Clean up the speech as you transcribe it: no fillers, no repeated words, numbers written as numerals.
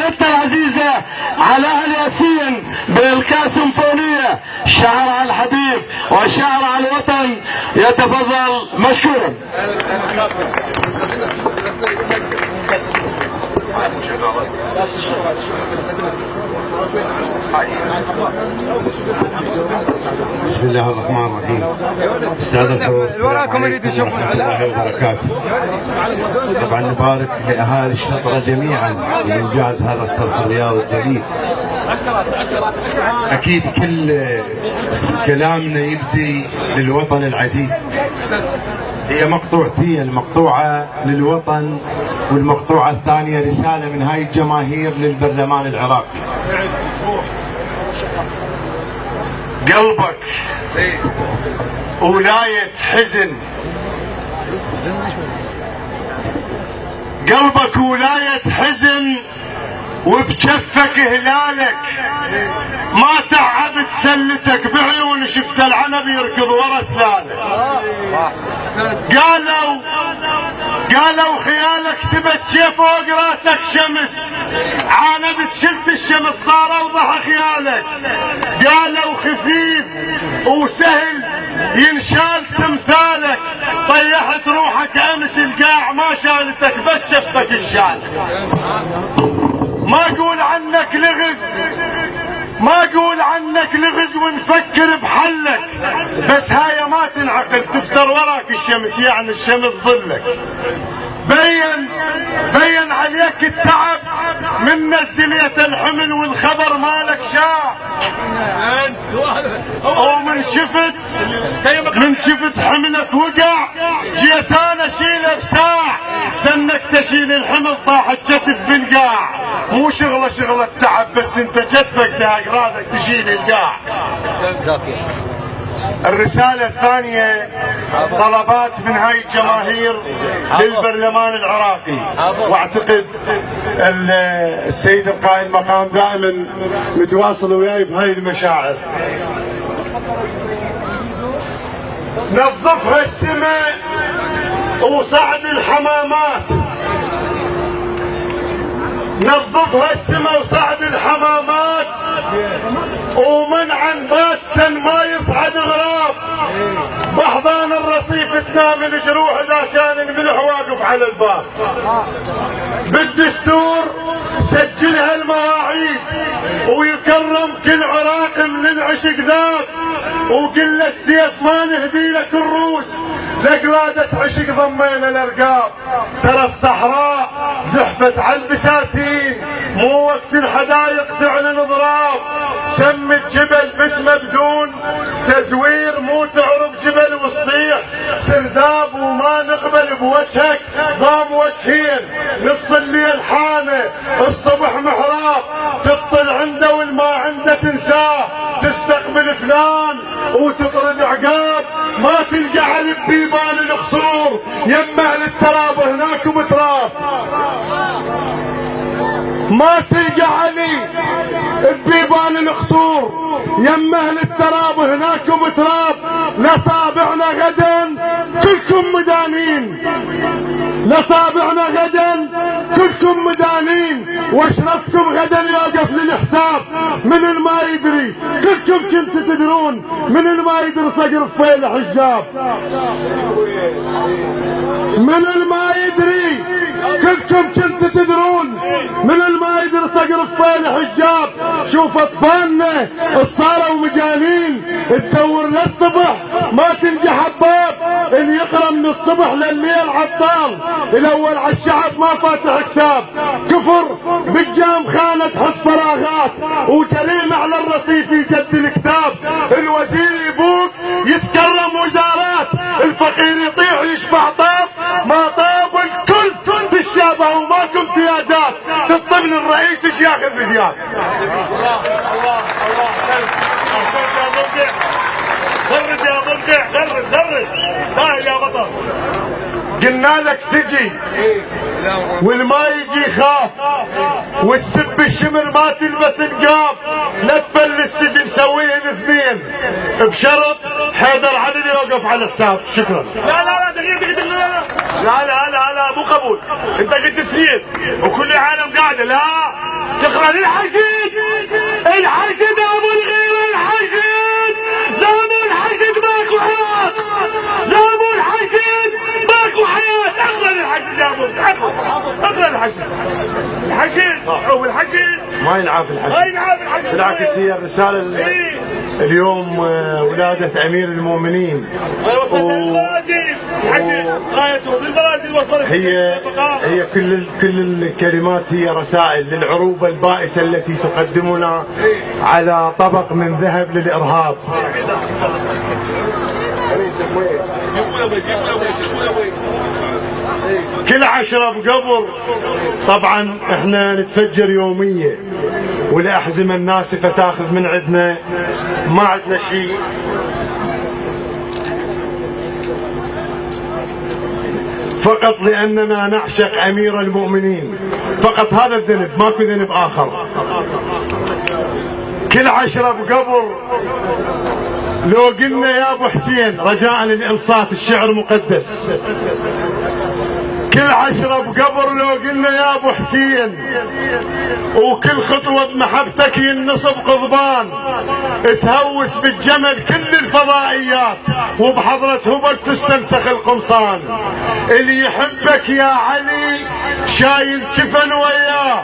امانتنا العزيزة علاء الياسين بإلقاء سيمفونية شعر على الحبيب وشعر على الوطن. يتفضل مشكورا. بسم الله الرحمن الرحيم. السادة الحضور، السلام عليكم ورحمة الله وبركاته. طبعا نبارك لأهالي الشطرة جميعا بإنجاز هذا الصرف الرياضي الجديد. أكيد كل كلامنا يبدي للوطن العزيز. هي مقطوعتين، المقطوعة للوطن والمقطوعة الثانية رسالة من هاي الجماهير للبرلمان العراقي. قلبك ولاية حزن، قلبك ولاية حزن وبجفك هلالك، ما تعبت سلتك بعيون شفت العنب يركض ورا سلالك. قالوا خيالك تبت فوق راسك شمس، عاندت شلت الشمس صار اوضح خيالك. قالوا خفيف وسهل ينشال تمثالك، طيحت روحك امس القاع ما شالتك بس شفتك الشال. ما اقول عنك لغز، ما اقول عنك لغز ونفكر بحلك، بس هاي ما تنعقل تفتر وراك الشمس، يعني الشمس ظلك. بين عليك التعب من نزلية الحمل والخبر مالك شاع، ومن شفت حملك وقع جيت انا اشيله بساع، دنك تشيل الحمل طاحت كتف بالقاع. مو شغلة تعب بس انت كتفك زهق رادك تشيل القاع. الرسالة الثانية طلبات من هاي الجماهير للبرلمان العراقي، واعتقد السيد القائد مقام دائما متواصل وياي بهاي المشاعر. نظفها السماء وصعد الحمامات، نظفها السماء وصعد الحمامات، ومنعا باتا ما يصعد غراب. بحضان الرصيف تنام الجروح اذا كان الملح واقف على الباب. بالدستور سجلها المواعيد ويكرم كل عراقي من العشق ذاك، وقل له السيف ما نهدي لك الروس، لقلادة عشق ضمينا الارقاب. ترى الصحراء زحفت على البساتين، مو وقت الحدايق تعلن ضراب. سمت جبل باسمه بدون تزوير، مو تعرف جبل والصيح سرداب. وما نقبل بوجهك ضام وجهين، نص الليل حانه الصبح محراب. تطل عنده والما عنده تنساه، تستقبل فلان وتطرد عقاب. ما تلقى علي ببيبان القصور، يم اهل التراب هناكم تراب. ما تلقى علي ببيبان القصور، يم اهل التراب هناكم تراب. لصابعنا غدا كلكم مدانين، لصابعنا غدا كلكم مدانين، واشرفكم غدا يوقف للحساب. من ما يدري كلكم كنتوا تدرون، من ما يدري صقر فيل حجاب. من ما يدري كلكم كنتوا تدرون، من ما يدري صقر فيل حجاب. شوف اطفالنا صاروا مجانين، تدور للصبح ما تلقى حباب. اللي يقرا من الصبح لليل عطال، الاول على الشعب ما فاتح كتاب. كفر بالجام خانه تحط فراغات، وجريمه على الرصيف يجد الكتاب. الوزير يبوق يتكرم وزارات، الفقير يطيح يشبع طاب. ما طاب الكل تشابه وماكم امتيازات، تطبل الرئيس ايش ياخذ بديات. الله الله الله. احسنت يا مبدع، غرد يا مبدع، غرد ساهل يا بطل. قلنا لك تجي والما يجي يخاف، والسب الشمر ما تلبس نقاب. لا تفل السجن سويهن اثنين بشرط حيدر عدل يوقف على الحساب. شكرا. لا دقيقة لا مو قبول. انت قلت سنين وكل العالم قاعدة. لا قال الحشد ابو الغيره الحشد، لا مو الحشد ماكو حياه، لا مو الحشد ماكو حياه. اقرا الحشد يا ابو، اقرا الحشد هو الحشد ما ينعاف الحشد، ما ينعاف الحشد. بالعكس هي الرساله اليوم ولاده امير المؤمنين، وصلت للبرازيل الحشد، غايته بالبرازيل وصلت. هي كل الكلمات هي رسائل للعروبه البائسه التي تقدمنا على طبق من ذهب للارهاب. كل 10 بقبر. طبعا احنا نتفجر يوميا والاحزمه الناسفه تاخذ من عندنا، ما عندنا شيء. فقط لاننا نعشق امير المؤمنين، فقط هذا الذنب، ماكو ذنب اخر. كل 10 بقبر. لو قلنا يا ابو حسين رجاء للانصات، الشعر مقدس. كل 10 بقبر لو قلنا يا ابو حسين، وكل خطوه بمحبتك ينصب قضبان، تهوس بالجمل كل الفضائيات، وبحضره هبل تستنسخ القمصان. اللي يحبك يا علي شايل جفن وياه.